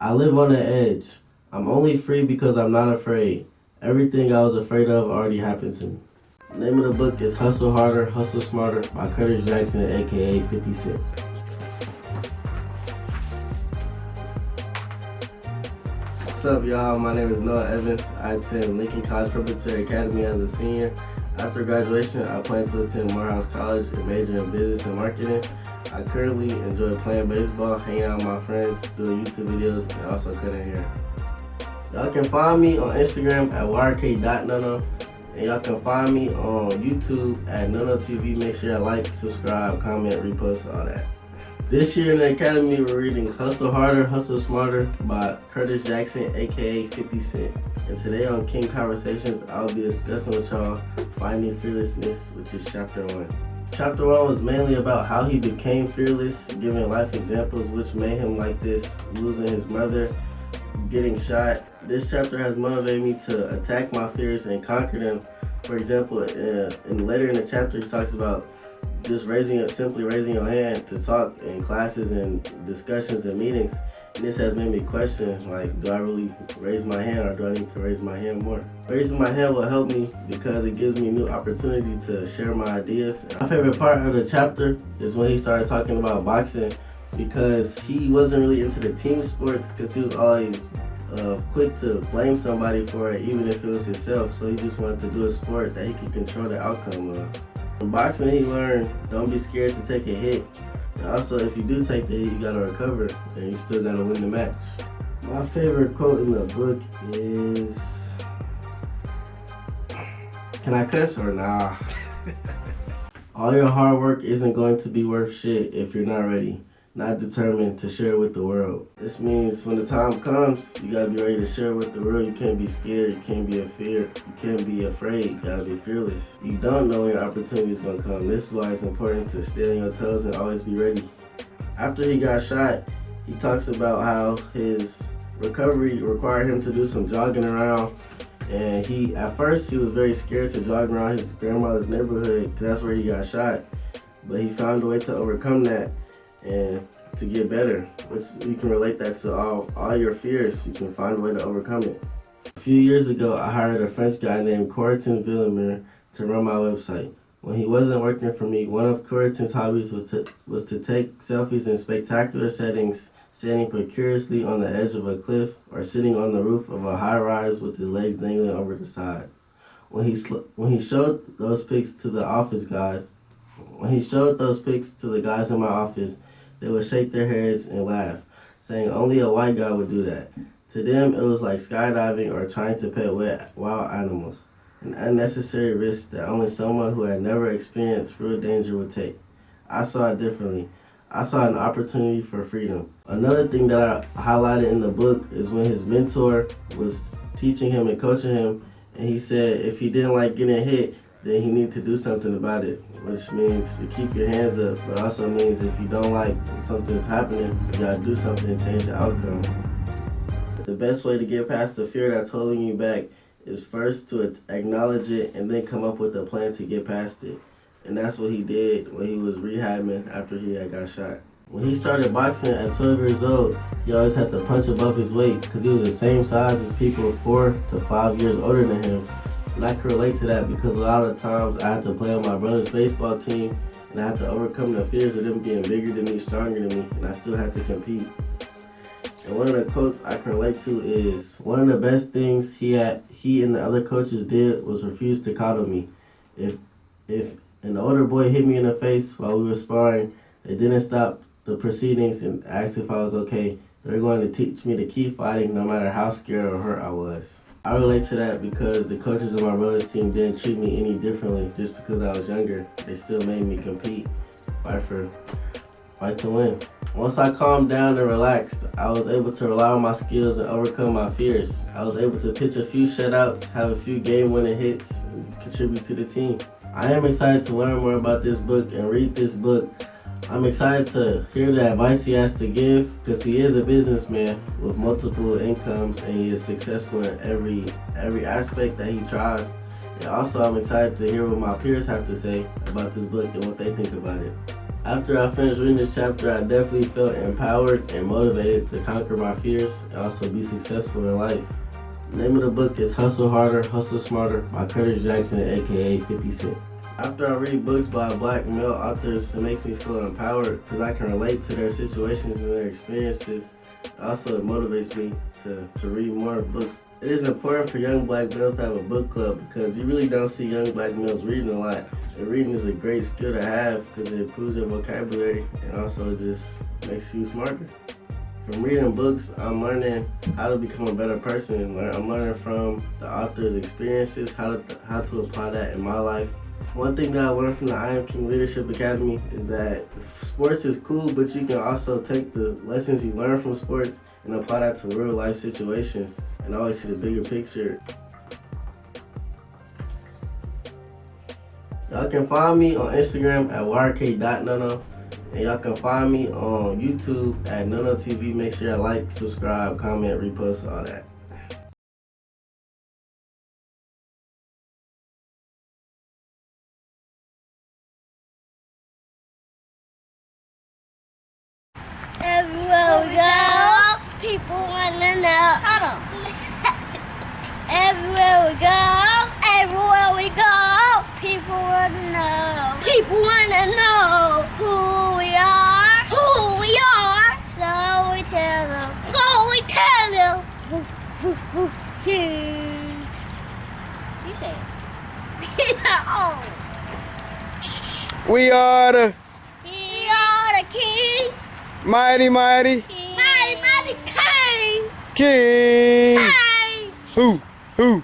I live on the edge. I'm only free because I'm not afraid. Everything I was afraid of already happened to me. The name of the book is Hustle Harder, Hustle Smarter by Curtis Jackson, aka 50 Cent. What's up, y'all? My name is Noah Evans. I attend Lincoln College Preparatory Academy as a senior. After graduation, I plan to attend Morehouse College and major in business and marketing. I currently enjoy playing baseball, hanging out with my friends, doing YouTube videos, and also cutting hair. Y'all can find me on Instagram at yrk.nono, and y'all can find me on YouTube at NonoTV. Make sure y'all like, subscribe, comment, repost, all that. This year in the Academy, we're reading Hustle Harder, Hustle Smarter by Curtis Jackson, aka 50 Cent. And today on King Conversations, I'll be discussing with y'all Finding Fearlessness, which is Chapter 1. Chapter 1 was mainly about how he became fearless, giving life examples which made him like this, losing his mother, getting shot. This chapter has motivated me to attack my fears and conquer them. For example, later in the chapter, he talks about just simply raising your hand to talk in classes and discussions and meetings. And this has made me question, like, do I really raise my hand or do I need to raise my hand more? Raising my hand will help me because it gives me a new opportunity to share my ideas. My favorite part of the chapter is when he started talking about boxing, because he wasn't really into the team sports because he was always quick to blame somebody for it, even if it was himself. So he just wanted to do a sport that he could control the outcome of. In boxing, he learned, don't be scared to take a hit. And also, if you do take the hit, you gotta recover, and you still gotta win the match. My favorite quote in the book is, can I cuss or nah? All your hard work isn't going to be worth shit if you're not ready, not determined to share with the world. This means when the time comes, you gotta be ready to share with the world. You can't be scared, you can't be you can't be afraid, you gotta be fearless. You don't know when your opportunity is gonna come. This is why it's important to stay on your toes and always be ready. After he got shot, he talks about how his recovery required him to do some jogging around. And at first he was very scared to jog around his grandmother's neighborhood because that's where he got shot. But he found a way to overcome that and to get better, which you can relate that to all your fears. You can find a way to overcome it. A few years ago, I hired a French guy named Corentin Villemur to run my website. When he wasn't working for me, one of Corentin's hobbies was to take selfies in spectacular settings, standing precariously on the edge of a cliff or sitting on the roof of a high-rise with his legs dangling over the sides. When he showed those pics to the guys in my office, they would shake their heads and laugh, saying only a white guy would do that. To them, it was like skydiving or trying to pet wild animals, an unnecessary risk that only someone who had never experienced real danger would take. I saw it differently. I saw an opportunity for freedom. Another thing that I highlighted in the book is when his mentor was teaching him and coaching him, and he said if he didn't like getting hit, then he needed to do something about it, which means to keep your hands up, but also means if you don't like something's happening, you gotta do something to change the outcome. The best way to get past the fear that's holding you back is first to acknowledge it and then come up with a plan to get past it. And that's what he did when he was rehabbing after he had got shot. When he started boxing at 12 years old, he always had to punch above his weight because he was the same size as people 4 to 5 years older than him. And I can relate to that because a lot of times I had to play on my brother's baseball team and I had to overcome the fears of them getting bigger than me, stronger than me, and I still had to compete. And one of the quotes I can relate to is, one of the best things he and the other coaches did was refuse to coddle me. If an older boy hit me in the face while we were sparring, they didn't stop the proceedings and ask if I was okay. They were going to teach me to keep fighting no matter how scared or hurt I was. I relate to that because the coaches of my brother's team didn't treat me any differently just because I was younger. They still made me compete, fight to win. Once I calmed down and relaxed, I was able to rely on my skills and overcome my fears. I was able to pitch a few shutouts, have a few game-winning hits, and contribute to the team. I am excited to learn more about this book and read this book. I'm excited to hear the advice he has to give because he is a businessman with multiple incomes and he is successful in every aspect that he tries. And also I'm excited to hear what my peers have to say about this book and what they think about it. After I finished reading this chapter, I definitely felt empowered and motivated to conquer my fears and also be successful in life. The name of the book is Hustle Harder, Hustle Smarter by Curtis Jackson, aka 50 Cent. After I read books by black male authors, it makes me feel empowered because I can relate to their situations and their experiences. Also, it motivates me to read more books. It is important for young black males to have a book club because you really don't see young black males reading a lot. And reading is a great skill to have because it improves your vocabulary and also just makes you smarter. From reading books, I'm learning how to become a better person. I'm learning from the author's experiences, how to apply that in my life. One thing that I learned from the I Am King Leadership Academy is that sports is cool, but you can also take the lessons you learn from sports and apply that to real life situations and always see the bigger picture. Y'all can find me on Instagram at yrk.nono, and y'all can find me on YouTube at Nono TV. Make sure y'all like, subscribe, comment, repost, all that. Everywhere we go, people wanna know. Hold on. Everywhere we go, people wanna know. People wanna know who we are. So we tell them. Woof, woof, woof, king. You say it. Oh. We are the King. mighty Mighty king. king. King. Who?